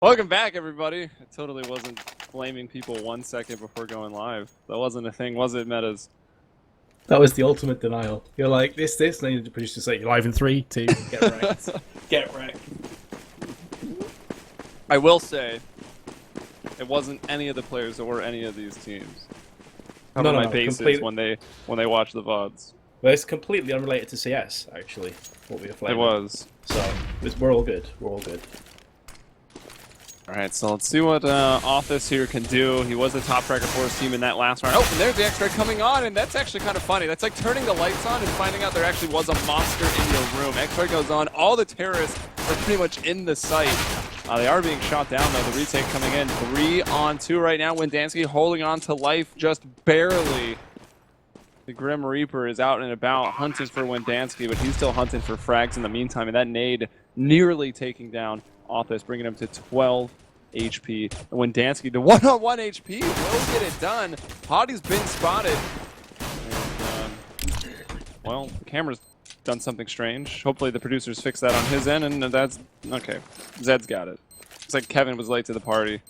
Welcome back, everybody. I totally wasn't blaming people 1 second before going live. That wasn't a thing, was it, Metas? That was the ultimate denial. You're like, this, and then the producer say, you're live in 3, 2, get wrecked. Get wrecked. I will say, it wasn't any of the players or any of these teams. Cover my bases when they watch the VODs. Well, it's completely unrelated to CS, actually, what we were playing. It was. So, we're all good. We're all good. Alright, so let's see what Office here can do. He was the top fragger for his team in that last round. Oh, and there's the X-Ray coming on, and that's actually kind of funny. That's like turning the lights on and finding out there actually was a monster in your room. X-Ray goes on. All the terrorists are pretty much in the site. They are being shot down, though. The retake coming in. 3-on-2 right now. Wendansky holding on to life just barely. The Grim Reaper is out and about hunting for Wendansky, but he's still hunting for frags in the meantime, and that nade nearly taking down Office, bringing him to 12 HP. And Wendansky, the one-on-one HP, will get it done. Hotty's been spotted. And, well, the camera's done something strange. Hopefully the producers fix that on his end, and that's... Okay, Zed's got it. Looks like Kevin was late to the party.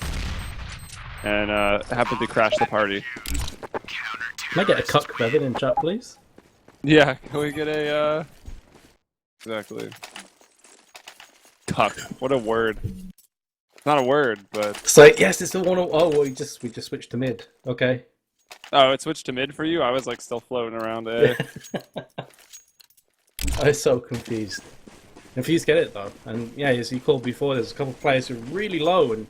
And happened to crash the party. Can I get a cuck Kevin in chat, please? Yeah, can we get a, Exactly. Cuck. What a word. It's not a word, but... It's like, yes, it's the one... Oh, well, we just switched to mid. Okay. Oh, it switched to mid for you? I was, like, still floating around A. I was so confused. Infused get it, though. And, yeah, as you called before, there's a couple of players who are really low, and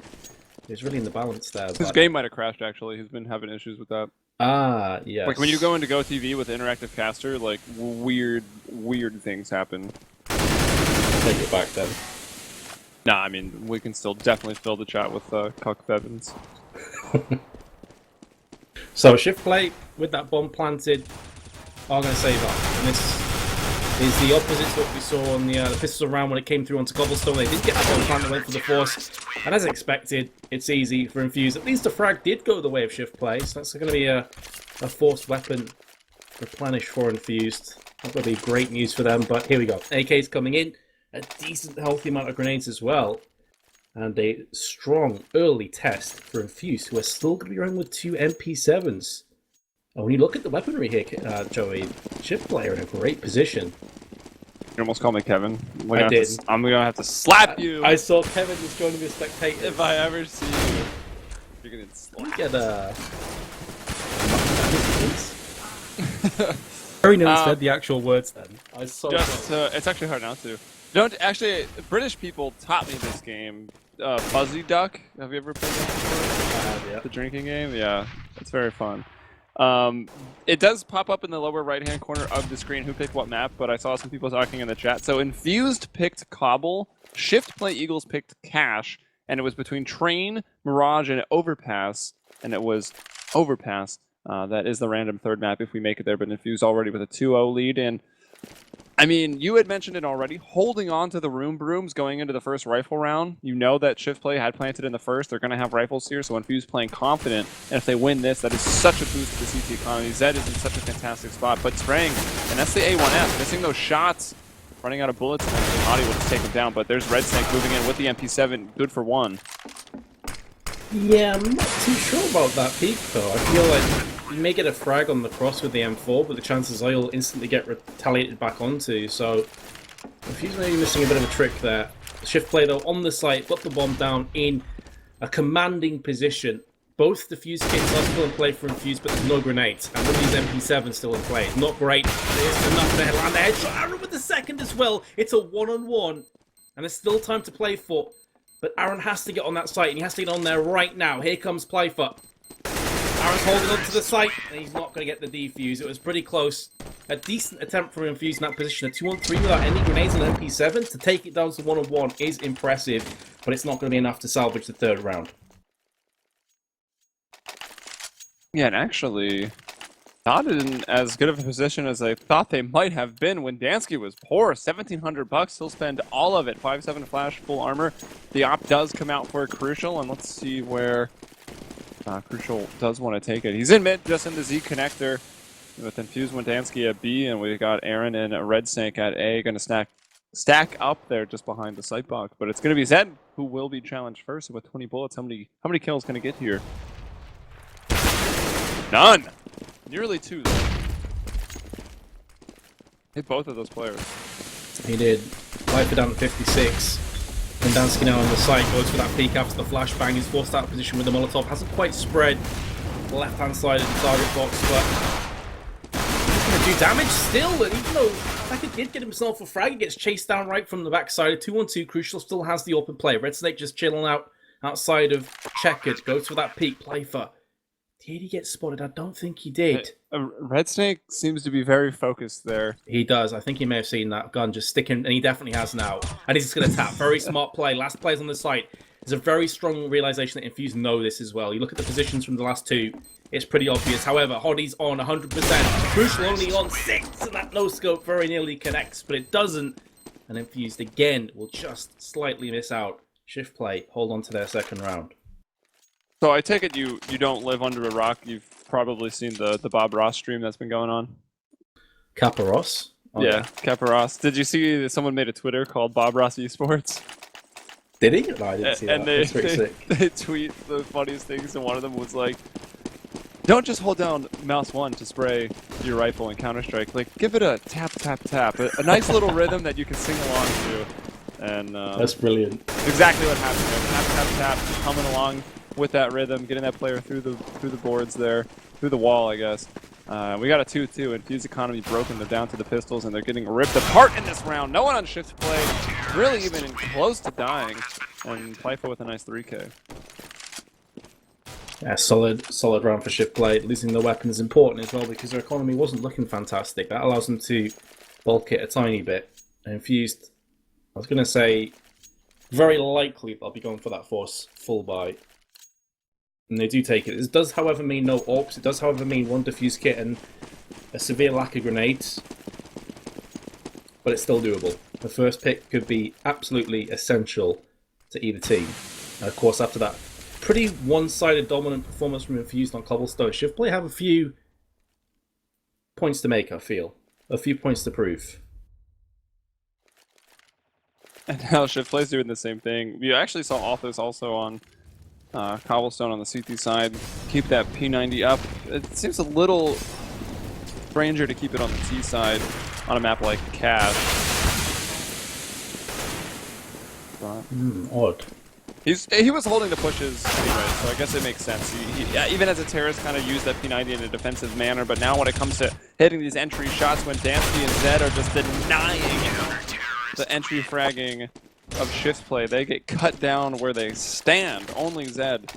it's really in the balance there. His game might have crashed, actually. He's been having issues with that. Ah, yes. Like, when you go into GoTV with interactive caster, like, weird things happen. Take it back, then. Nah, I mean, we can still definitely fill the chat with Cuck Bevins. So, ShiftPlay, with that bomb planted, are going to save up. And this is the opposite to what we saw on the pistol round when it came through onto Cobblestone. They didn't get that bomb plant, they went for the force. And as expected, it's easy for Infused. At least the frag did go the way of ShiftPlay, so that's going to be a forced weapon replenish for Infused. Not going to be great news for them, but here we go. AK's coming in. A decent, healthy amount of grenades as well. And a strong early test for Infused, who are still going to be running with 2 MP7s. And when you look at the weaponry here, Joey, ShiftPlay are in a great position. You almost called me Kevin. I did. I'm going to have to slap you. I saw Kevin was joining me as spectator. If I ever see you, you're going to slap. You get Very nearly said the actual words then. I saw it's actually hard not to. Don't actually. British people taught me this game. Fuzzy Duck. Have you ever played that before? yeah. The drinking game. Yeah, it's very fun. It does pop up in the lower right-hand corner of the screen who picked what map, but I saw some people talking in the chat. So Infused picked Cobble, ShiftPlay Eagles picked Cache, and it was between Train, Mirage, and Overpass, and it was Overpass. That is the random third map if we make it there, but Infused already with a 2-0 lead, and I mean, you had mentioned it already, holding on to the room brooms going into the first rifle round. You know that ShiftPlay had planted in the first. They're going to have rifles here, so Infused playing confident. And if they win this, that is such a boost to the CT economy. Zed is in such a fantastic spot, but spraying, and that's the A1F, missing those shots, running out of bullets, and actually Hottie will just take him down. But there's Red Snake moving in with the MP7, good for 1. Yeah, I'm not too sure about that peak, though. I feel like you may get a frag on the cross with the M4, but the chances are you'll instantly get retaliated back onto, so Infused may be missing a bit of a trick there. ShiftPlay, though, on the site, got the bomb down in a commanding position. Both the fuse kits are still in play for Infused, but there's no grenades, and with these MP7s still in play. Not great. There's enough to land the headshot. Aaron with the second as well. It's a one-on-one, and there's still time to play for. But Aaron has to get on that site, and he has to get on there right now. Here comes Playfer. Aaron's holding on to the site, and he's not going to get the defuse. It was pretty close. A decent attempt from Infused in that position. A 2-on-3 without any grenades and MP7 to take it down to 1-on-1 is impressive, but it's not going to be enough to salvage the third round. Yeah, and actually, not in as good of a position as I thought they might have been when Dansky was poor. $1,700, he'll spend all of it. 5.7 flash, full armor. The op does come out for a Crucial, and let's see where Crucial does want to take it. He's in mid, just in the Z connector. With Infused Wendansky at B, and we've got Aaron and Red Snake at A. Going to snack stack up there just behind the sight box. But it's going to be Zed who will be challenged first with 20 bullets. How many kills can he get here? None. Nearly 2 though. Hit both of those players. He did. Viper down to 56. Dansky now on the site, goes for that peek after the flashbang. He's forced out of position with the Molotov. Hasn't quite spread the left-hand side of the target box, but he's going to do damage still. And even though Taka did get himself a frag, he gets chased down right from the backside. 2-on-2, Crucial still has the open play. Red Snake just chilling out outside of Checkered. Goes for that peek. Playfer. Did he get spotted? I don't think he did. Red Snake seems to be very focused there. He does. I think he may have seen that gun just sticking, and he definitely has now. And he's just going to tap. Very smart play. Last players on the site. There's a very strong realization that Infused know this as well. You look at the positions from the last two, it's pretty obvious. However, Hoddy's on 100%. Crucial only on 6, and that no-scope very nearly connects, but it doesn't. And Infused, again, will just slightly miss out. ShiftPlay hold on to their second round. So I take it you don't live under a rock. You've probably seen the Bob Ross stream that's been going on. Kappa Ross? Oh, yeah, Kappa Ross. Did you see that someone made a Twitter called Bob Ross Esports? Did he? No, I didn't see that. And That's pretty sick. they tweet the funniest things, and one of them was like, don't just hold down mouse 1 to spray your rifle in Counter-Strike. Like, give it a tap, tap, tap. A nice little rhythm that you can sing along to. And that's brilliant. Exactly what happened there. Tap, tap, tap, coming along with that rhythm, getting that player through the boards there, through the wall, I guess. We got a 2-2, and Fuse Economy broken. They're down to the pistols, and they're getting ripped apart in this round. No one on ShiftPlay, really even close to dying, and Playfa with a nice 3K. Yeah, solid round for ShiftPlay. Losing the weapon is important as well because their economy wasn't looking fantastic. That allows them to bulk it a tiny bit. And Infused, I was going to say, very likely they'll be going for that force full buy. And they do take it. It does, however, mean no AWPs. It does, however, mean one defuse kit and a severe lack of grenades. But it's still doable. The first pick could be absolutely essential to either team. And of course, after that pretty one-sided dominant performance from Infused on Cobblestone, ShiftPlay have a few points to make, I feel. A few points to prove. And now ShiftPlay's doing the same thing. We actually saw Authors also on Cobblestone on the CT side. Keep that P90 up. It seems a little stranger to keep it on the T side on a map like Cash. Odd. He was holding the pushes anyway, so I guess it makes sense. Even as a terrorist, kind of used that P90 in a defensive manner, but now when it comes to hitting these entry shots, when Dansky and Zed are just denying the entry fragging of ShiftPlay, they get cut down where they stand. Only Zed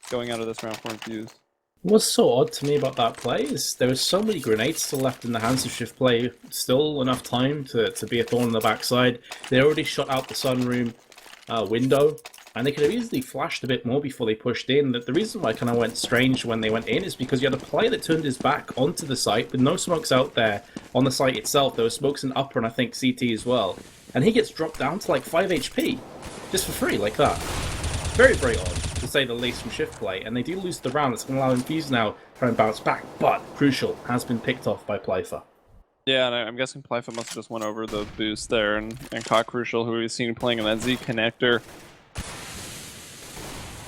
going out of this round for Infused. What's so odd to me about that play is there were so many grenades still left in the hands of ShiftPlay. Still enough time to be a thorn in the backside. They already shot out the sunroom window, and they could have easily flashed a bit more before they pushed in. The reason why it kind of went strange when they went in is because you had a player that turned his back onto the site with no smokes out there on the site itself. There were smokes in upper and I think CT as well. And he gets dropped down to like 5 HP, just for free, like that. Very, very odd, to say the least, from ShiftPlay, and they do lose the round. It's going to allow Infused now to try and bounce back, but Crucial has been picked off by Playfa. Yeah, and I'm guessing Playfa must have just went over the boost there and caught Crucial, who we've seen playing in that Z connector.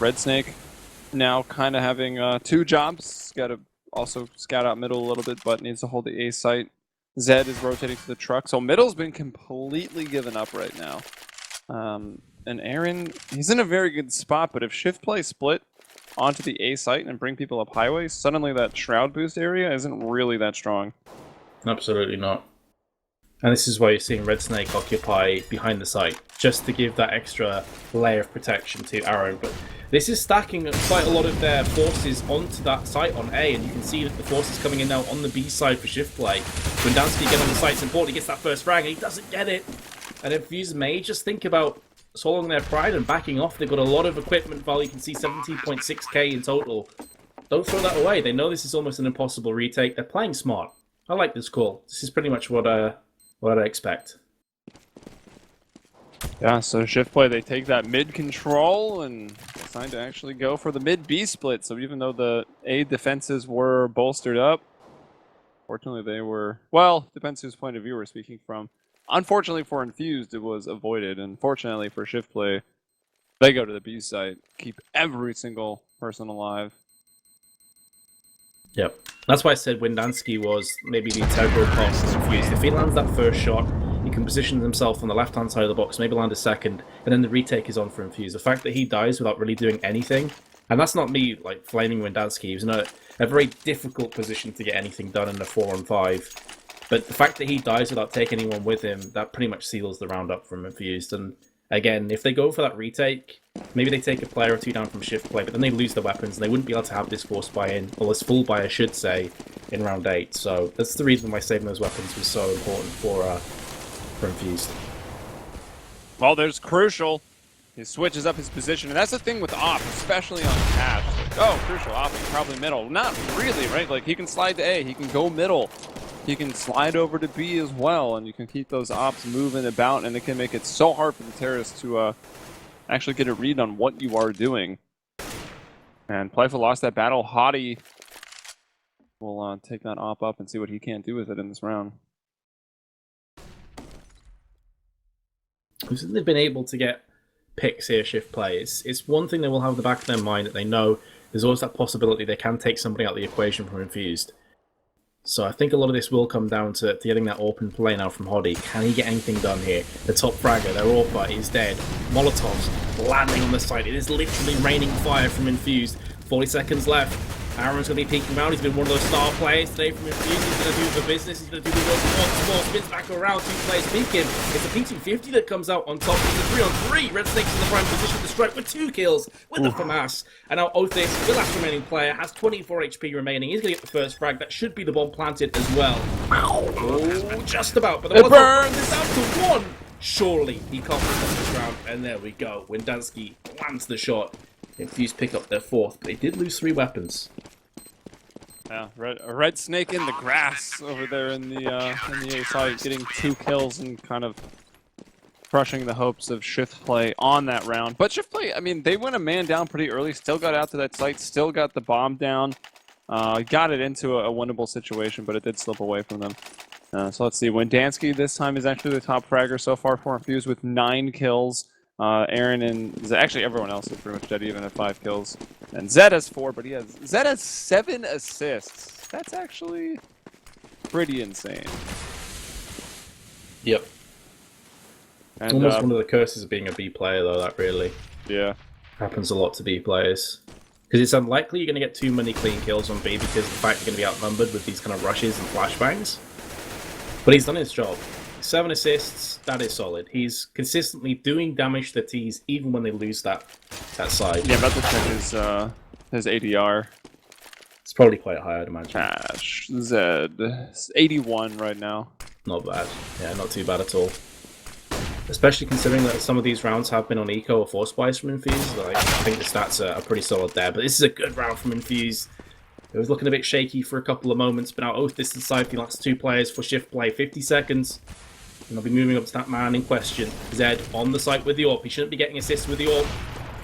Red Snake now kind of having 2 jobs. Got to also scout out middle a little bit, but needs to hold the A site. Zed is rotating to the truck, so middle's been completely given up right now. And Aaron, he's in a very good spot, but if ShiftPlay split onto the A site and bring people up highway, suddenly that Shroud boost area isn't really that strong. Absolutely not. And this is why you're seeing Red Snake occupy behind the site, just to give that extra layer of protection to Aaron. But this is stacking quite a lot of their forces onto that site on A, and you can see that the forces coming in now on the B side for ShiftPlay. When Dansky gets on the site, it's important, he gets that first frag, and he doesn't get it. And Infused may just think about swallowing their pride and backing off. They've got a lot of equipment value. You can see 17.6k in total. Don't throw that away. They know this is almost an impossible retake. They're playing smart. I like this call. This is pretty much what I expect. Yeah, so ShiftPlay, they take that mid control and decide to actually go for the mid B split. So even though the A defenses were bolstered up, fortunately they were, well, depends whose point of view we're speaking from. Unfortunately for Infused, it was avoided. And fortunately for ShiftPlay, they go to the B site, keep every single person alive. Yep. That's why I said Windansky was maybe the integral part of Infused. If he lands that first shot, he can position himself on the left-hand side of the box, maybe land a second, and then the retake is on for Infused. The fact that he dies without really doing anything, and that's not me like flaming Windansky, he was in a very difficult position to get anything done in a 4-on-5. But the fact that he dies without taking anyone with him, that pretty much seals the round up from Infused. And again, if they go for that retake, maybe they take a player or two down from ShiftPlay, but then they lose their weapons, and they wouldn't be able to have this force buy-in, or this full buy, I should say, in round 8. So that's the reason why saving those weapons was so important for Infused. Well, there's Crucial. He switches up his position, and that's the thing with Op, especially on Cash. Like, oh, Crucial, Op is probably middle. Not really, right? Like, he can slide to A, he can go middle. He can slide over to B as well, and you can keep those ops moving about, and it can make it so hard for the terrorists to actually get a read on what you are doing. And Playful lost that battle. Hottie will take that op up and see what he can do with it in this round. They've been able to get picks here, ShiftPlay. It's one thing they will have in the back of their mind that they know there's always that possibility they can take somebody out of the equation from Infused. So I think a lot of this will come down to getting that open play now from Hottie. Can he get anything done here? The top fragger, their AWP is dead. Molotovs landing on the site. It is literally raining fire from Infused. 40 seconds left. Aaron's going to be peeking around. He's been one of those star players today from Infused. He's going to do the business. He's going to do the work once more. Spins back around. 2 players peeking. It's a P250 that comes out on top. It's a 3-on-3. Red Snake's in the prime position to strike with 2 kills with the FAMAS. And now Othis, the last remaining player, has 24 HP remaining. He's going to get the first frag. That should be the bomb planted as well. Oh, just about. But the burn is down to 1. Surely he can't stop this round. And there we go. Windansky lands the shot. Infused pick up their 4th, but they did lose 3 weapons. Yeah, red snake in the grass over there in the A side, getting 2 kills and kind of crushing the hopes of ShiftPlay on that round. But ShiftPlay, I mean, they went a man down pretty early, still got out to that site, still got the bomb down, got it into a winnable situation, but it did slip away from them. So let's see, Windansky this time is actually the top fragger so far for Infused with 9 kills. Aaron and actually everyone else is pretty much dead, even at 5 kills. And Zed has 4, but Zed has 7 assists. That's actually pretty insane. Yep. And, almost one of the curses of being a B player, though. That really happens a lot to B players. Because it's unlikely you're going to get too many clean kills on B because of the fact you're going to be outnumbered with these kind of rushes and flashbangs. But he's done his job. 7 assists, that is solid. He's consistently doing damage to T's even when they lose that side. Yeah, about to check his ADR. It's probably quite high, I'd imagine. Cash, Zed, it's 81 right now. Not bad. Yeah, not too bad at all. Especially considering that some of these rounds have been on Eco or Force Buys from Infused. Like, I think the stats are pretty solid there. But this is a good round from Infused. It was looking a bit shaky for a couple of moments, but now Othis inside the last 2 players for ShiftPlay. 50 seconds. And they'll be moving up to that man in question. Zed on the site with the AWP. He shouldn't be getting assists with the AWP.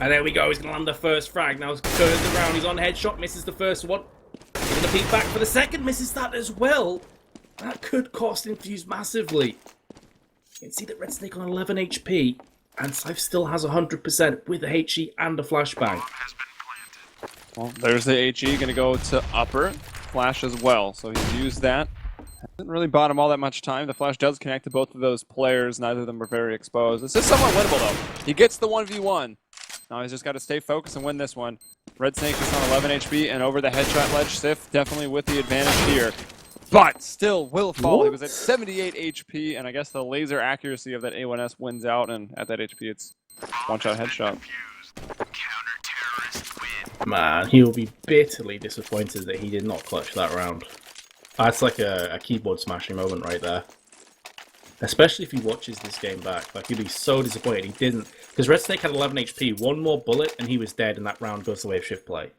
And there we go. He's going to land the first frag. Now turns around. He's on headshot. Misses the first one. He's going to peek back for the second. Misses that as well. That could cost Infused massively. You can see that Red Snake on 11 HP. And Scythe still has 100% with a HE and a flashbang. Well, there's the HE. Going to go to upper. Flash as well. So he's used that. Didn't really bought him all that much time. The flash does connect to both of those players. Neither of them are very exposed. This is somewhat winnable, though. He gets the 1v1. Now he's just got to stay focused and win this one. Red Snake is on 11 HP and over the headshot ledge. Sif definitely with the advantage here. But still will fall. What? He was at 78 HP, and I guess the laser accuracy of that A1S wins out, and at that HP it's one-shot headshot. Man, he'll be bitterly disappointed that he did not clutch that round. That's like a keyboard smashing moment right there. Especially if he watches this game back. Like, he'd be so disappointed he didn't. Because Red Snake had 11 HP, 1 more bullet, and he was dead, and that round goes the way of ShiftPlay.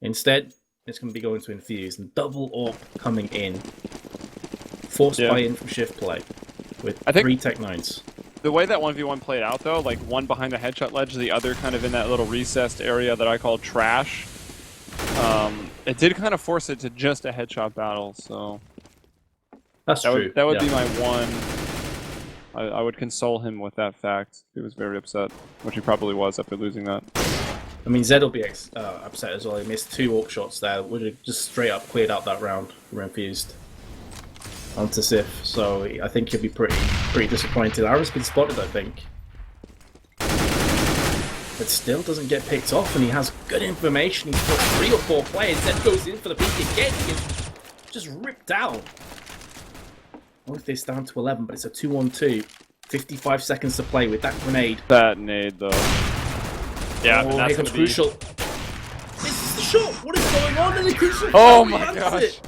Instead, it's going to be going to Infused, and double AWP coming in. Force buy-in from ShiftPlay with 3 Tech 9s. The way that 1v1 played out, though, like one behind the headshot ledge, the other kind of in that little recessed area that I call trash, it did kind of force it to just a headshot battle, so... That's true. That would be my one I would console him with that fact. He was very upset, which he probably was after losing that. I mean, Zed will be upset as well. He missed 2 AWP shots there. Would have just straight up cleared out that round from Infused onto Sif. So I think he'll be pretty disappointed. Ara's been spotted, I think. But still doesn't get picked off, and he has good information. He's got 3 or 4 players. Zed goes in for the peek again. He gets just ripped down. With this down to 11, but it's a 2-on-2. 55 seconds to play with that grenade. That nade, though. Yeah, oh, that's here comes Crucial. This is the shot! What is going on in the Crucial? Oh my gosh!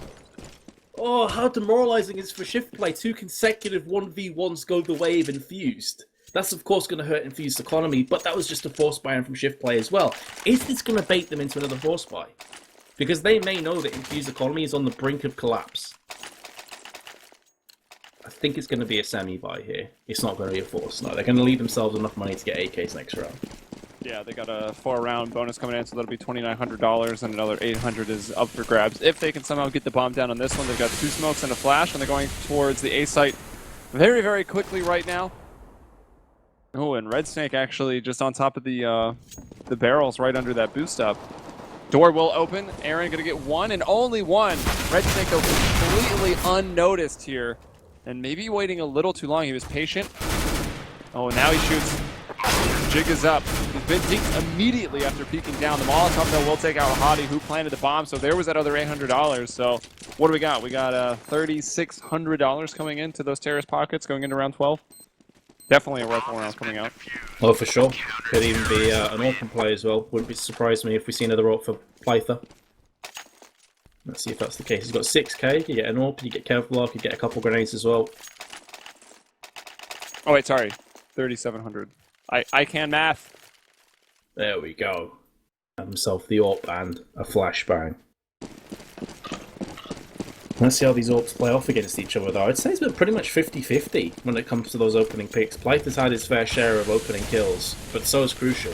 Oh, how demoralizing is for ShiftPlay. 2 consecutive 1v1s go the way of Infused. That's of course going to hurt Infused economy, but that was just a force buy from ShiftPlay as well. Is this going to bait them into another force buy? Because they may know that Infused economy is on the brink of collapse. I think it's going to be a semi-buy here. It's not going to be a force. No, they're going to leave themselves enough money to get AKs next round. Yeah, they got a 4-round bonus coming in, so that'll be $2,900, and another $800 is up for grabs. If they can somehow get the bomb down on this one, they've got 2 smokes and a flash, and they're going towards the A site very, very quickly right now. Oh, and Red Snake actually just on top of the barrels right under that boost up. Door will open. Aaron gonna get 1 and only 1. Red Snake goes completely unnoticed here. And maybe waiting a little too long. He was patient. Oh, now he shoots. Jig is up. He's been deked immediately after peeking down. The Molotov, though, will take out Hadi, who planted the bomb. So there was that other $800. So what do we got? We got $3,600 coming into those terrorist pockets going into round 12. Definitely a rifle round coming out. Oh, for sure. Could even be an open play as well. Wouldn't be surprised me if we see another AWP for Plyther. Let's see if that's the case. He's got 6k, you get an AWP, you get Kevlar, you get a couple grenades as well. Oh wait, sorry. 3,700. I can math. There we go. Have himself the AWP and a flashbang. Let's see how these AWPs play off against each other though. I'd say it's been pretty much 50-50 when it comes to those opening picks. Plyther's had his fair share of opening kills, but so is Crucial.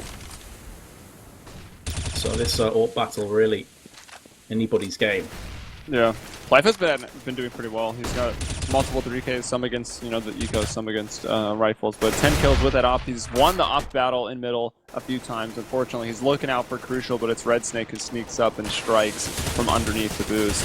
So this AWP battle really anybody's game. Yeah. Life has been doing pretty well. He's got multiple 3Ks, some against, the ecos, some against rifles, but 10 kills with that op. He's won the op battle in middle a few times. Unfortunately, he's looking out for Crucial, but it's Red Snake who sneaks up and strikes from underneath the boost.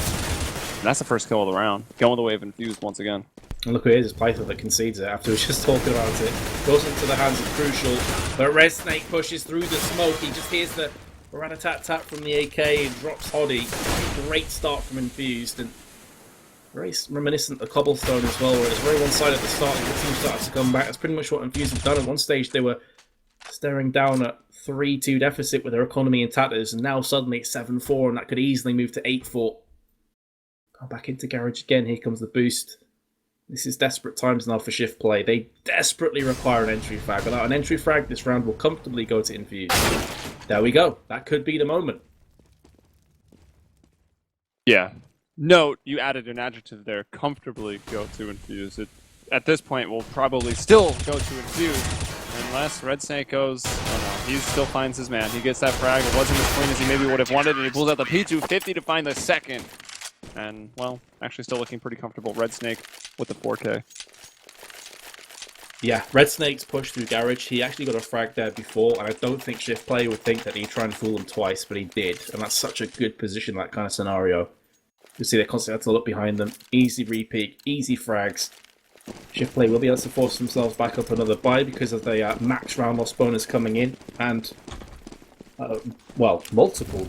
And that's the first kill of the round. Going the way of Infused once again. And look who it is, it's Plyther that concedes it after we were just talking about it. Goes into the hands of Crucial, but Red Snake pushes through the smoke. He just hears the rat-a-tat-tat from the AK and drops Hadi. Great start from Infused, and very reminiscent of Cobblestone as well, where it's very one-sided at the start and the team started to come back. That's pretty much what Infused have done. At one stage they were staring down at 3-2 deficit with their economy in tatters, and now suddenly it's 7-4, and that could easily move to 8-4. Go back into Garage again, here comes the boost. This is desperate times now for ShiftPlay. They desperately require an entry frag. Without an entry frag, this round will comfortably go to Infused. There we go. That could be the moment. Yeah. Note, you added an adjective there. Comfortably go to Infused. At this point, we'll probably still go to Infused. Unless Red Snake goes... Oh no, he still finds his man. He gets that frag. It wasn't as clean as he maybe would have wanted, and he pulls out the P250 to find the second. And, well, actually still looking pretty comfortable. Red Snake with the 4K. Yeah, Red Snake's pushed through Garage. He actually got a frag there before, and I don't think ShiftPlay would think that he'd try and fool him twice, but he did. And that's such a good position, that kind of scenario. You see they constantly have to look behind them. Easy repeat, easy frags. ShiftPlay will be able to force themselves back up another buy because of the max round loss bonus coming in, and, well, multiple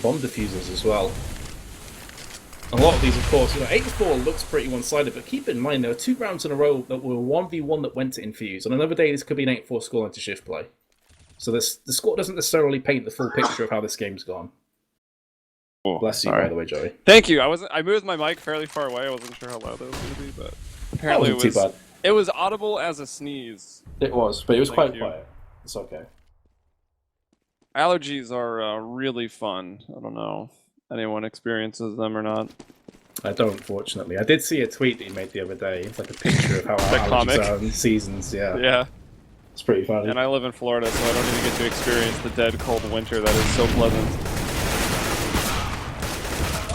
bomb diffusers as well. A lot of these, of course, 8-4 looks pretty one-sided, but keep in mind there were 2 rounds in a row that were 1v1 that went to Infuse. On another day, this could be an 8-4 score into ShiftPlay. So the score doesn't necessarily paint the full picture of how this game's gone. Oh, bless you, by the way, Joey. Thank you. I moved my mic fairly far away. I wasn't sure how loud that was going to be, but apparently too bad. It was audible as a sneeze. It was, but it was quite quiet. It's okay. Allergies are really fun. I don't know if anyone experiences them or not. I don't, fortunately. I did see a tweet that he made the other day. It's like a picture of how our allergies are in seasons. Yeah. Yeah. It's pretty funny. And I live in Florida, so I don't even get to experience the dead cold winter that is so pleasant.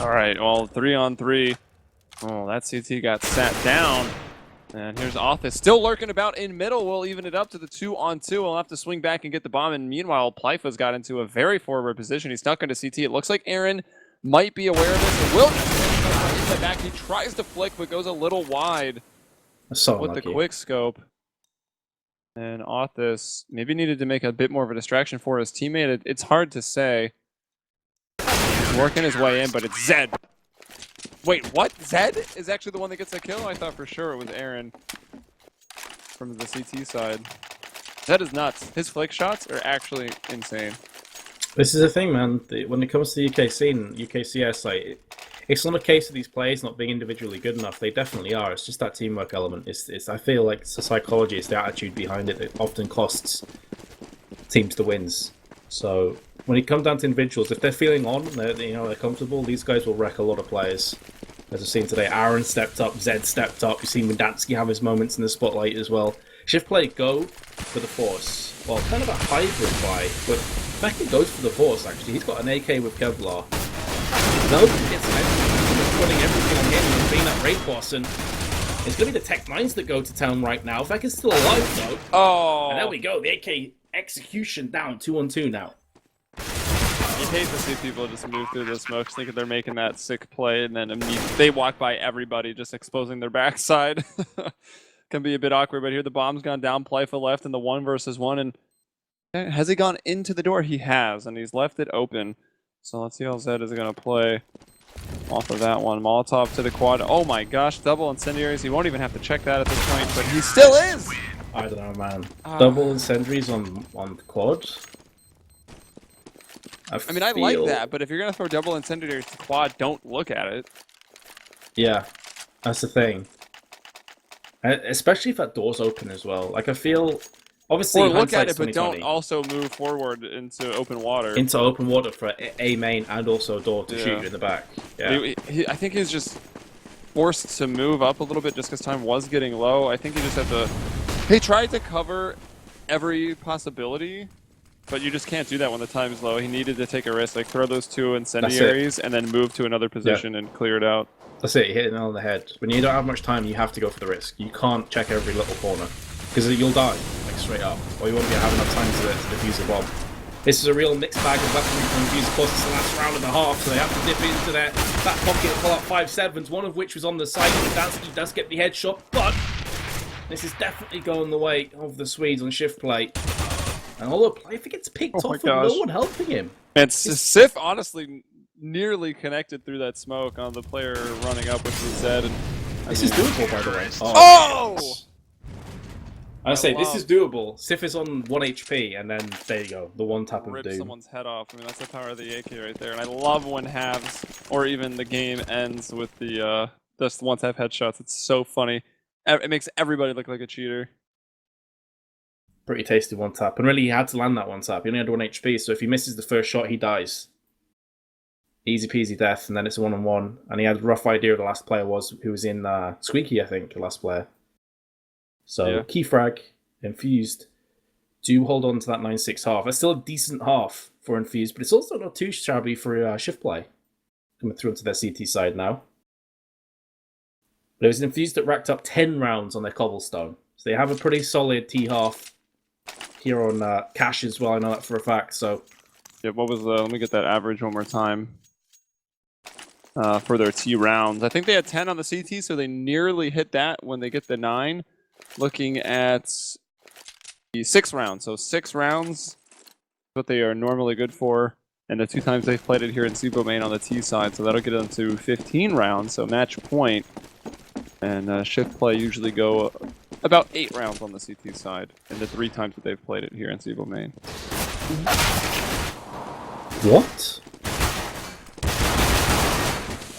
Alright, well, 3-on-3. Oh, that CT got sat down. And here's Office still lurking about in middle. We'll even it up to the 2-on-2. We'll have to swing back and get the bomb. And meanwhile, Plyfa's got into a very forward position. He's stuck into CT. It looks like Aaron might be aware of this. And will just hit the back. He tries to flick, but goes a little wide with the quick scope. And Office maybe needed to make a bit more of a distraction for his teammate. It's hard to say. He's working his way in, but it's Zed. Wait, what? Zed is actually the one that gets a kill? I thought for sure it was Aaron from the CT side. Zed is nuts. His flick shots are actually insane. This is the thing, man. When it comes to the UK scene, UKCS, like, it's not a case of these players not being individually good enough. They definitely are. It's just that teamwork element. I feel like it's the psychology, it's the attitude behind it that often costs teams the wins. So when it comes down to individuals, if they're feeling on, they're comfortable, these guys will wreck a lot of players. As we've seen today, Aaron stepped up, Zed stepped up. You've seen Windansky have his moments in the spotlight as well. ShiftPlay go for the Force. Well, kind of a hybrid buy, but Becky goes for the Force, actually. He's got an AK with Kevlar. No, it's putting everything on him and being that raid boss, and it's going to be the Tech 9s that go to town right now. Becca's still alive, though. Oh! And there we go, the AK execution down, 2-on-2 now. You hate to see people just move through the smokes thinking they're making that sick play, and then immediately they walk by everybody just exposing their backside. Can be a bit awkward, but here the bomb's gone down, Plyfa left in the 1 versus 1, and has he gone into the door? He has, and he's left it open. So let's see how Zed is going to play off of that one. Molotov to the quad. Oh my gosh, double incendiaries. He won't even have to check that at this point, but he still is! I don't know, man. Double incendiaries on the quad? I mean, I like that, but if you're going to throw double incendiaries to quad, don't look at it. Yeah, that's the thing. Especially if that door's open as well. Like, I feel... Obviously, or look at it, but don't also move forward into open water. Into open water for a main and also a door to shoot you in the back. Yeah. I think he's just forced to move up a little bit just because time was getting low. I think he just had to... He tried to cover every possibility, but you just can't do that when the time's low. He needed to take a risk, like throw those 2 incendiaries and then move to another position and clear it out. That's it, you hit it on the head. When you don't have much time, you have to go for the risk. You can't check every little corner, because you'll die, like, straight up, or you won't have enough time to defuse the bomb. This is a real mixed bag of weaponry from Infused. Of course, it's the last round and a half, so they have to dip into their back pocket and pull out 5.7s, one of which was on the side. Windansky does get the headshot, but this is definitely going the way of the Swedes on ShiftPlay. And although Plyfa gets picked off with no one helping him. And Sif honestly nearly connected through that smoke on the player running up, which was Zed. And this is doable, by the way. Oh! I say this is doable. Sif is on 1 HP, and then there you go, the one tap of rip doom. Someone's head off. I mean, that's the power of the AK right there. And I love when halves or even the game ends with the just one tap headshots. It's so funny. It makes everybody look like a cheater. Pretty tasty one tap, and really he had to land that one tap. He only had 1 HP, so if he misses the first shot, he dies. Easy peasy death, and then it's a 1-on-1. And he had a rough idea of the last player was, who was in Squeaky, I think, the last player. So, key frag, Infused, do hold on to that 9-6 half. That's still a decent half for Infused, but it's also not too shabby for ShiftPlay. Coming through onto their CT side now. But it was Infused that racked up 10 rounds on their cobblestone. So they have a pretty solid T-half here on Cash as well, I know that for a fact, so... Yeah, what was the... Let me get that average one more time. For their T rounds. I think they had 10 on the CT, so they nearly hit that when they get the 9. Looking at the 6 rounds. So 6 rounds, what they are normally good for. And the 2 times they've played it here in CEVO-M on the T side. So that'll get them to 15 rounds, so match point. And ShiftPlay usually go about 8 rounds on the CT side. And the 3 times that they've played it here in CEVO-M. What?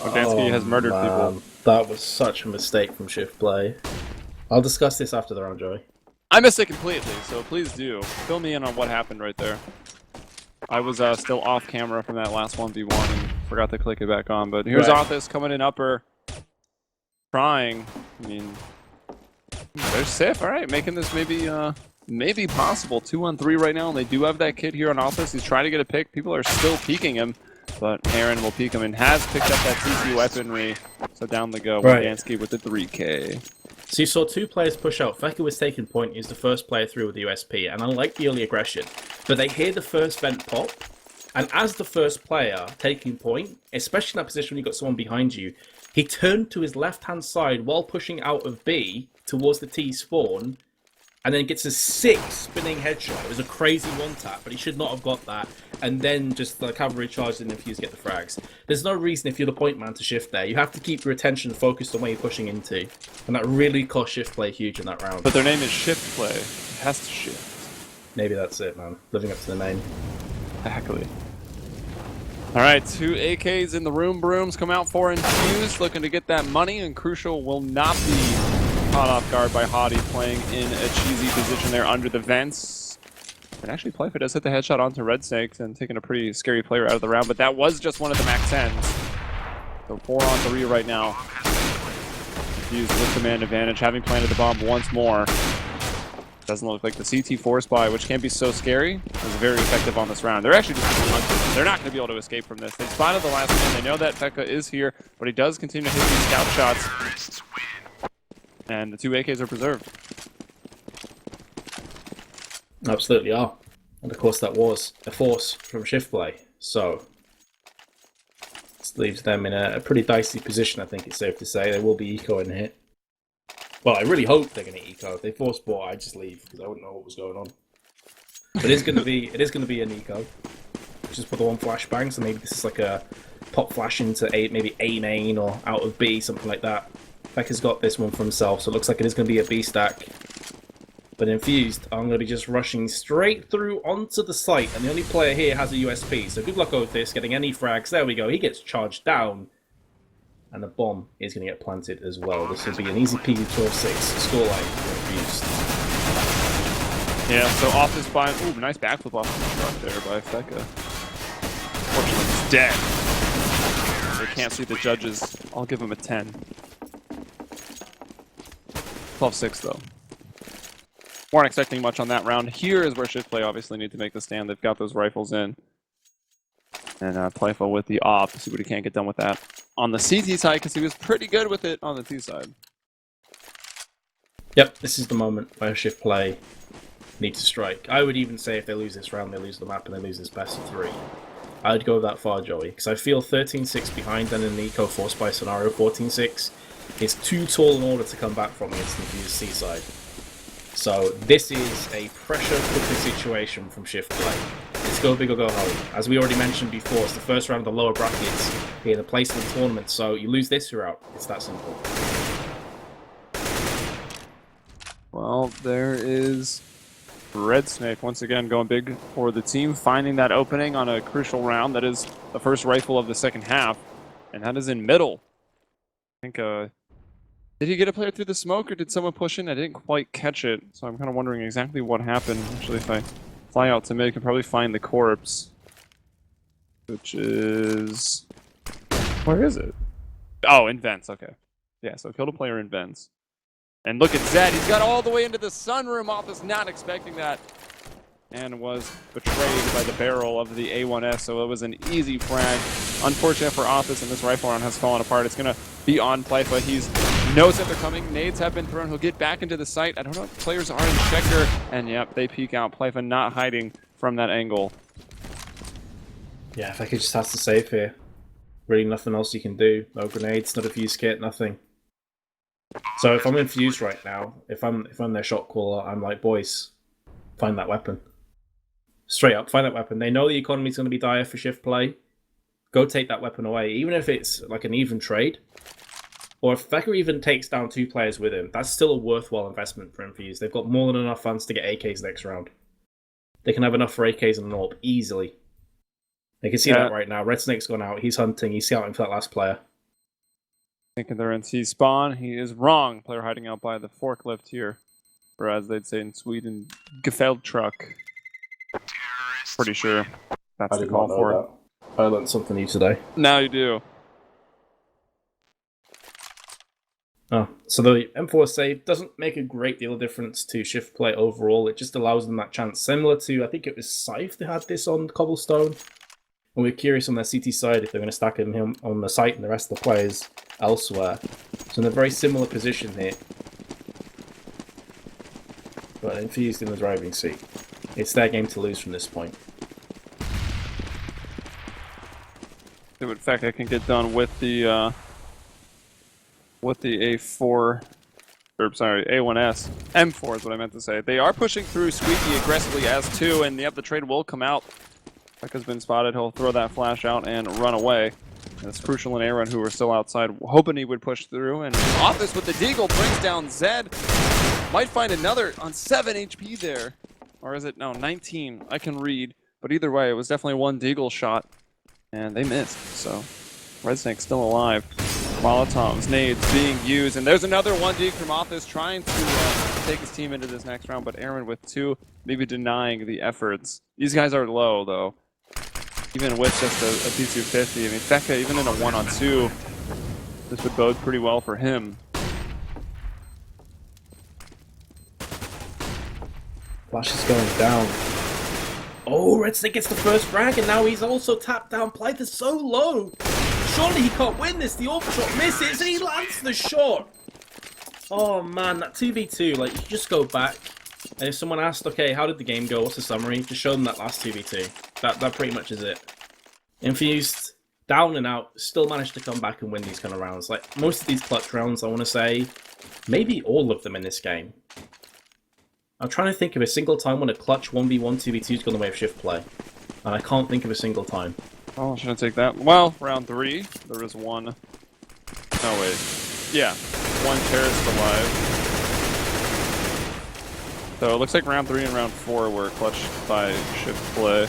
Windansky has murdered people. That was such a mistake from ShiftPlay. I'll discuss this after the round, Joey. I missed it completely, so please do. Fill me in on what happened right there. I was still off camera from that last 1v1 and forgot to click it back on, but here's Office coming in upper. Trying. I mean, there's Sif, alright, making this maybe possible. 2-on-3 right now, and they do have that kid here on Office. He's trying to get a pick. People are still peeking him. But Aaron will peek him and has picked up that CC weaponry. So down they go. Windansky with the 3K. So you saw two players push out. Fecker was taking point. He was the first player through with the USP, and I like the early aggression. But they hear the first vent pop, and as the first player taking point, especially in that position when you got someone behind you, he turned to his left-hand side while pushing out of B towards the T spawn, and then gets a sick spinning headshot. It was a crazy one-tap, but he should not have got that. And then just the cavalry charged and Infused get the frags. There's no reason if you're the point man to shift there. You have to keep your attention focused on where you're pushing into. And that really cost ShiftPlay huge in that round. But their name is ShiftPlay. It has to shift. Maybe that's it, man. Living up to the name. Exactly. Alright, 2 AKs in the room. Brooms come out for Infused, looking to get that money, and Crucial will not be caught off guard by Hottie playing in a cheesy position there under the vents. And actually, Playfa does hit the headshot onto Red Snakes and taking a pretty scary player out of the round, but that was just one of the max 10s. So 4 on 3 right now. Infused with command advantage, having planted the bomb once more. Doesn't look like the CT force buy, which can be so scary, is very effective on this round. They're actually just hunted. They're not going to be able to escape from this. They spotted the last man. They know that Feka is here, but he does continue to hit these scout shots. And the 2 AKs are preserved. Absolutely are. And of course that was a force from ShiftPlay. So this leaves them in a pretty dicey position, I think it's safe to say. They will be ecoing the hit. Well, I really hope they're going to eco. If they force bought, I'd just leave because I wouldn't know what was going on. But it is going to be an eco. Just for the one flashbang, so maybe this is like a pop flash into maybe A main or out of B, something like that. Fecker's got this one for himself, so it looks like it is going to be a B stack. But Infused, I'm going to be just rushing straight through onto the site, and the only player here has a USP, so good luck with this, getting any frags. There we go, he gets charged down. And the bomb is going to get planted as well. This will be an easy PG 12-6 scoreline for Infused. Yeah, so off this by... Ooh, nice backflip off the truck there by Feka. Fortunately, he's dead. They can't see the judges. I'll give him a 10. 12-6 though. Weren't expecting much on that round. Here is where ShiftPlay obviously need to make the stand. They've got those rifles in. And Playful with the op. See what he can get done with that on the CT side, because he was pretty good with it on the T side. Yep, this is the moment where ShiftPlay need to strike. I would even say if they lose this round, they lose the map and they lose this best of 3. I would go that far, Joey, because I feel 13-6 behind then in the eco force by scenario 14-6 is too tall in order to come back from against the Infused C side. So this is a pressure cooker situation from ShiftPlay. It's go big or go home. As we already mentioned before, it's the first round of the lower brackets here, the place in the tournament, so you lose this, you're out. It's that simple. Well, there is Red Snake once again going big for the team, finding that opening on a crucial round. That is the first rifle of the second half, and that is in middle. I think, did he get a player through the smoke, or did someone push in? I didn't quite catch it, so I'm kind of wondering exactly what happened. Actually, if I fly out to mid, I can probably find the corpse, which is... Where is it? Oh, in vents, okay. Yeah, so killed a player in vents. And look at Zed, he's got all the way into the sunroom office, not expecting that. And was betrayed by the barrel of the A1S, so it was an easy frag. Unfortunate for Office, and this rifle round has fallen apart. It's going to be on Playfa. He knows that they're coming. Nades have been thrown. He'll get back into the site. I don't know if players are in checker. And yep, they peek out. Playfa not hiding from that angle. Yeah, if I could just have to save here. Really nothing else you can do. No grenades, not a fuse kit, nothing. So if I'm Infused right now, if I'm their shot caller, I'm like, boys, find that weapon. Straight up, find that weapon. They know the economy's going to be dire for ShiftPlay. Go take that weapon away, even if it's like an even trade. Or if Feka even takes down 2 players with him, that's still a worthwhile investment for Infused. They've got more than enough funds to get AKs next round. They can have enough for AKs and an AWP, easily. They can see that right now. Red Snake's gone out, he's hunting, he's scouting for that last player. Thinking they're in C spawn. He is wrong. Player hiding out by the forklift here. Or as they'd say in Sweden, Gefeld truck. Pretty sure that's the call for it. I learned something new today. Now you do. Oh, so the M4 save doesn't make a great deal of difference to ShiftPlay overall. It just allows them that chance. Similar to, I think it was Scythe that had this on Cobblestone. And we're curious on their CT side if they're going to stack him on the site and the rest of the players elsewhere. So in a very similar position here. but Infused in the driving seat. It's their game to lose from this point. See what Feka can get done with the A4. Or, sorry, A1S. M4 is what I meant to say. They are pushing through Squeaky aggressively as 2, and yep, the trade will come out. Feka's been spotted. He'll throw that flash out and run away. And it's Crucial and Aaron who are still outside, hoping he would push through. And Office with the Deagle brings down Zed. Might find another on 7 HP there. Or is it? No, 19. I can read. But either way, it was definitely one Deagle shot. And they missed. So, Red Snake's still alive. Molotovs, nades being used. And there's another 1D from Office trying to take his team into this next round. But Aaron with 2, maybe denying the efforts. These guys are low, though. Even with just a P250, I mean, Feka, even in a 1-on-2, this would bode pretty well for him. Flash is going down. Oh, Red Snake gets the first frag, and now he's also tapped down. Blythe is so low. Surely he can't win this. The overshot misses, and he lands the shot. Oh man, that 2v2, like, you just go back. And if someone asked, okay, how did the game go? What's the summary? Just show them that last 2v2. That pretty much is it. Infused, down and out, still managed to come back and win these kind of rounds. Like, most of these clutch rounds, I want to say, maybe all of them in this game. I'm trying to think of a single time when a clutch 1v1, 2v2 has gone the way of ShiftPlay. And I can't think of a single time. Oh, should I take that? Well, round 3, there is one. No, wait. Yeah, one terrorist alive. So it looks like round 3 and round 4 were clutched by ShiftPlay.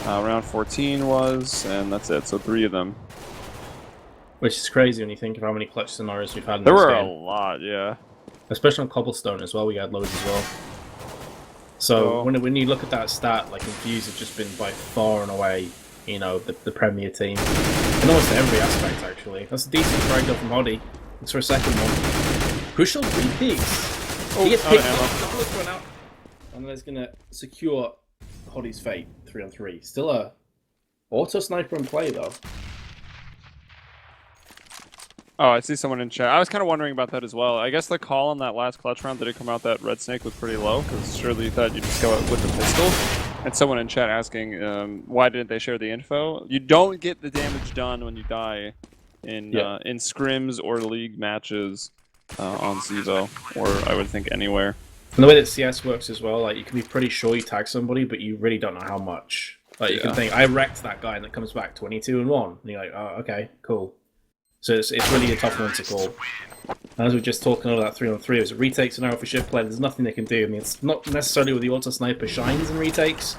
Round 14 was, and that's it. So 3 of them. Which is crazy when you think of how many clutch scenarios we've had in There this were game. a lot, yeah. Especially on Cobblestone as well, we had loads as well. So when you look at that stat, like Infused have just been by far and away, you know, the premier team. In almost every aspect, actually. That's a decent frag up from Hoddy. Looks for a second one. Crucial 3 peaks. Oh, he gets picked ammo. up, double run out. And then he's going to secure Hoddy's fate, 3-on-3. Still a auto sniper in play, though. Oh, I see someone in chat. I was kind of wondering about that as well. I guess the call on that last clutch round, did it come out that Red Snake was pretty low? Because surely you thought you'd just go out with the pistol. And someone in chat asking, why didn't they share the info? You don't get the damage done when you die in scrims or league matches on CEVO, or I would think anywhere. And the way that CS works as well, like you can be pretty sure you tag somebody, but you really don't know how much. Like you can think, I wrecked that guy, and it comes back 22 and 1, and you're like, oh, okay, cool. So it's really a tough one to call. And as we were just talking about that 3-on-3, it was a retake scenario for ShiftPlay. There's nothing they can do. I mean, it's not necessarily where the auto sniper shines in retakes.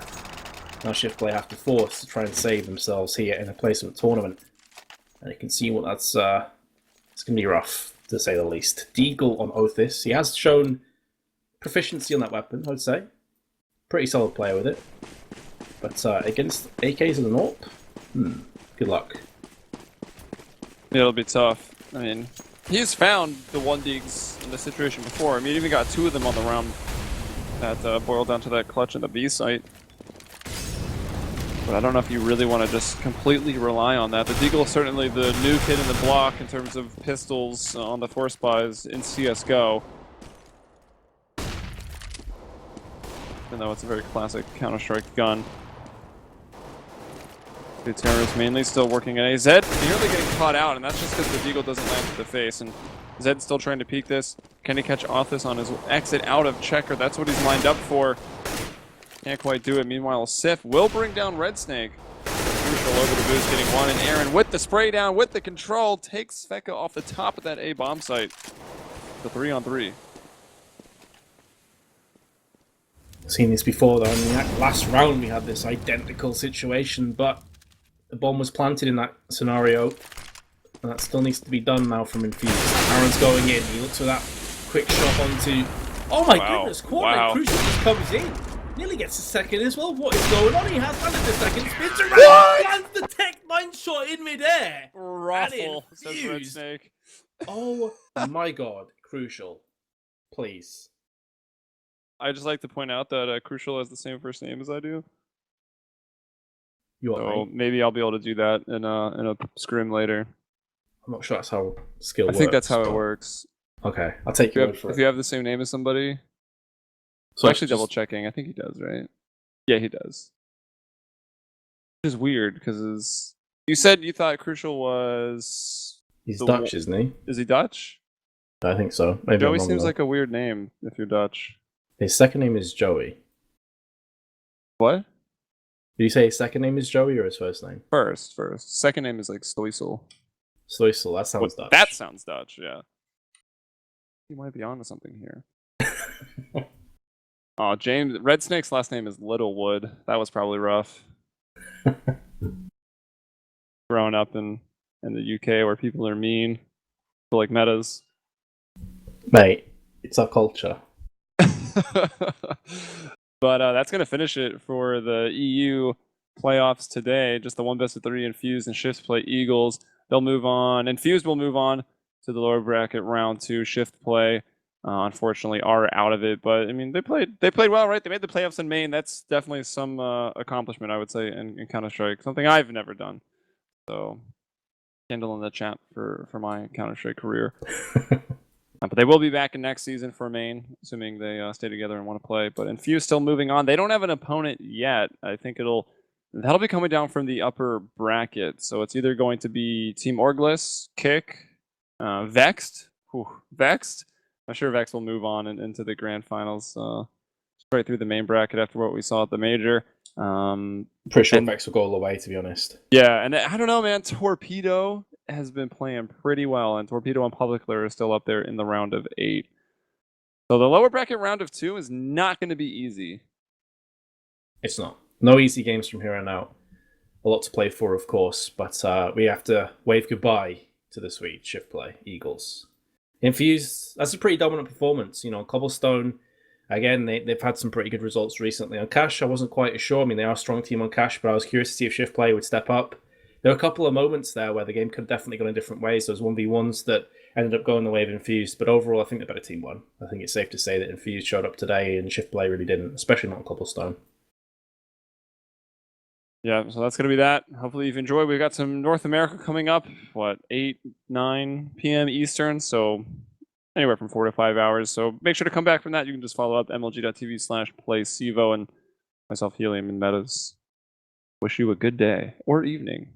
Now ShiftPlay have to force to try and save themselves here in a placement tournament. And you can see what that's. It's going to be rough, to say the least. Deagle on Othis. He has shown proficiency on that weapon, I would say. Pretty solid player with it. But against AKs of the North, good luck. Yeah, it'll be tough. I mean, he's found the 1Ds in this situation before. I mean, he even got 2 of them on the round that boiled down to that clutch in the B site. But I don't know if you really want to just completely rely on that. The Deagle is certainly the new kid in the block in terms of pistols on the force buys in CSGO. Even though it's a very classic Counter-Strike gun. The terrorists mainly still working at A. Zed nearly getting caught out, and that's just because the Deagle doesn't land to the face. And Zed's still trying to peek this. Can he catch Othis on his exit out of checker? That's what he's lined up for. Can't quite do it. Meanwhile, Sif will bring down Red Snake. Crucial over the boost, getting 1, and Aaron with the spray down, with the control, takes Feka off the top of that A bomb site. The 3-on-3. Seen this before, though. In the last round, we had this identical situation, but the bomb was planted in that scenario, and that still needs to be done now from Infused. Aaron's going in. He looks for that quick shot onto. Oh my goodness! Quarterback Crucial just comes in. Nearly gets a second as well. What is going on? He has landed the second. Spins around. Lands the Tech 9 shot in midair. Ruffle, says Red Snake. Oh my god. Crucial. Please. I just like to point out that Crucial has the same first name as I do. So maybe I'll be able to do that in a scrim later. I'm not sure that's how skill works. I think that's how it works. Okay, I'll take your word for it. If you have the same name as somebody, So I'm actually double checking. I think he does, right? Yeah, he does. Which is weird because you said you thought Crucial was. He's Dutch, isn't he? Is he Dutch? I think so. Maybe Joey I'm wrong, seems though. like a weird name if you're Dutch. His second name is Joey. What? Did you say his second name is Joey or his first name? First. Second name is like Stoisel. Stoisel, that sounds Dutch. That sounds Dutch, yeah. You might be onto something here. Oh, James Red Snake's last name is Littlewood. That was probably rough. Growing up in the UK where people are mean, people like metas. Mate, it's our culture. But that's going to finish it for the EU playoffs today. Just the 1 best of 3 Infused and ShiftPlay Eagles. They'll move on. Infused will move on to the lower bracket round 2. ShiftPlay, unfortunately, are out of it. But I mean, they played well, right? They made the playoffs in Maine. That's definitely some accomplishment, I would say, in Counter-Strike. Something I've never done. So, Kindle in the chat for my Counter-Strike career. But they will be back in next season for Maine, assuming they stay together and want to play. But Infused still moving on. They don't have an opponent yet. I think that'll be coming down from the upper bracket. So it's either going to be Team Orglis, Kick, Vexed. Vexed. I'm sure Vex will move on into the grand finals, right through the main bracket after what we saw at the major. Pretty sure Vex will go all the way, to be honest. Yeah, and I don't know, man. Torpedo has been playing pretty well, and Torpedo and Public Lair are still up there in the round of 8. So the lower bracket round of 2 is not going to be easy. It's not. No easy games from here on out. A lot to play for, of course, but we have to wave goodbye to the sweet ShiftPlay Eagles. Infused, that's a pretty dominant performance. You know, Cobblestone, again, they've had some pretty good results recently. On Cash, I wasn't quite as sure. I mean, they are a strong team on Cash, but I was curious to see if ShiftPlay would step up. There were a couple of moments there where the game could have definitely gone in different ways. Those 1v1s that ended up going the way of Infused, but overall, I think the better team won. I think it's safe to say that Infused showed up today and ShiftPlay really didn't, especially not on Cobblestone. Yeah, so that's going to be that. Hopefully you've enjoyed. We've got some North America coming up, 8, 9 p.m. Eastern, so anywhere from 4 to 5 hours. So make sure to come back from that. You can just follow up mlg.tv/play CEVO and myself, Helium, and Metas. Wish you a good day or evening.